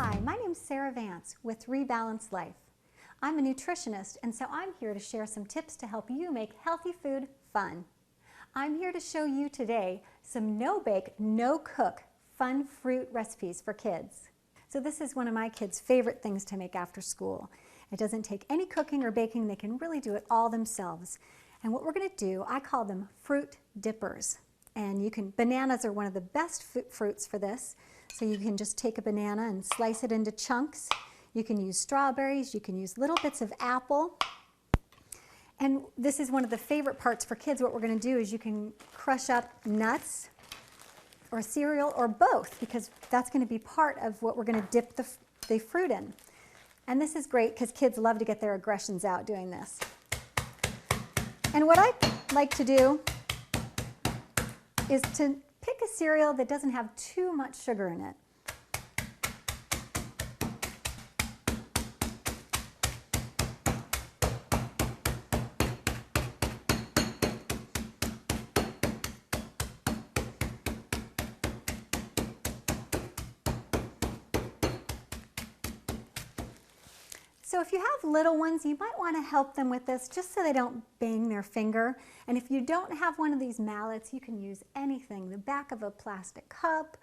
Hi, my name's Sarah Vance with Rebalanced Life. I'm a nutritionist, and so I'm here to share some tips to help you make healthy food fun. I'm here to show you today some no-bake, no-cook fun fruit recipes for kids. So this is one of my kids' favorite things to make after school. It doesn't take any cooking or baking. They can really do it all themselves. And what we're going to do, I call them fruit dippers. And bananas are one of the best fruits for this. So you can just take a banana and slice it into chunks. You can use strawberries, you can use little bits of apple. And this is one of the favorite parts for kids. What we're going to do is you can crush up nuts or cereal or both, because that's going to be part of what we're going to dip the fruit in. And this is great because kids love to get their aggressions out doing this. And what I like to do is to pick a cereal that doesn't have too much sugar in it. So if you have little ones, you might want to help them with this just so they don't bang their finger. And if you don't have one of these mallets, you can use anything, the back of a plastic cup,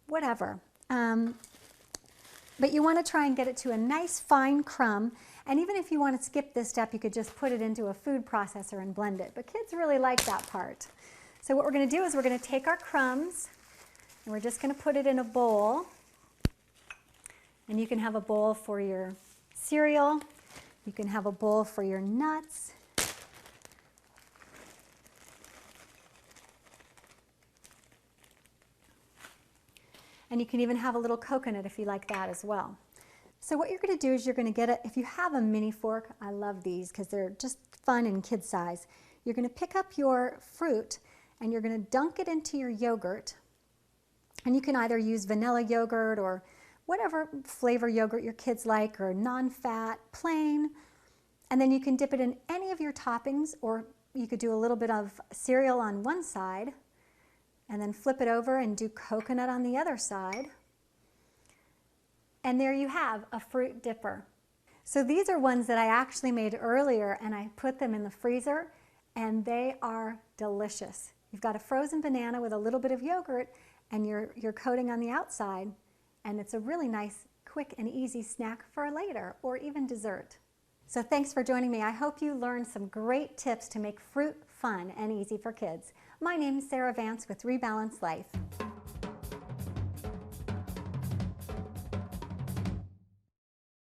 whatever. But you want to try and get it to a nice fine crumb. And even if you want to skip this step, you could just put it into a food processor and blend it. But kids really like that part. So what we're going to do is we're going to take our crumbs and we're just going to put it in a bowl. And you can have a bowl for your cereal, you can have a bowl for your nuts. And you can even have a little coconut if you like that as well. So what you're going to do is you're going to get it, if you have a mini fork, I love these because they're just fun and kid size. You're going to pick up your fruit and you're going to dunk it into your yogurt. And you can either use vanilla yogurt or whatever flavor yogurt your kids like, or non-fat, plain. And then you can dip it in any of your toppings, or you could do a little bit of cereal on one side and then flip it over and do coconut on the other side. And there you have a fruit dipper. So these are ones that I actually made earlier, and I put them in the freezer, and they are delicious. You've got a frozen banana with a little bit of yogurt and your coating on the outside. And it's a really nice, quick and easy snack for later or even dessert. So thanks for joining me. I hope you learned some great tips to make fruit fun and easy for kids. My name is Sarah Vance with Rebalanced Life.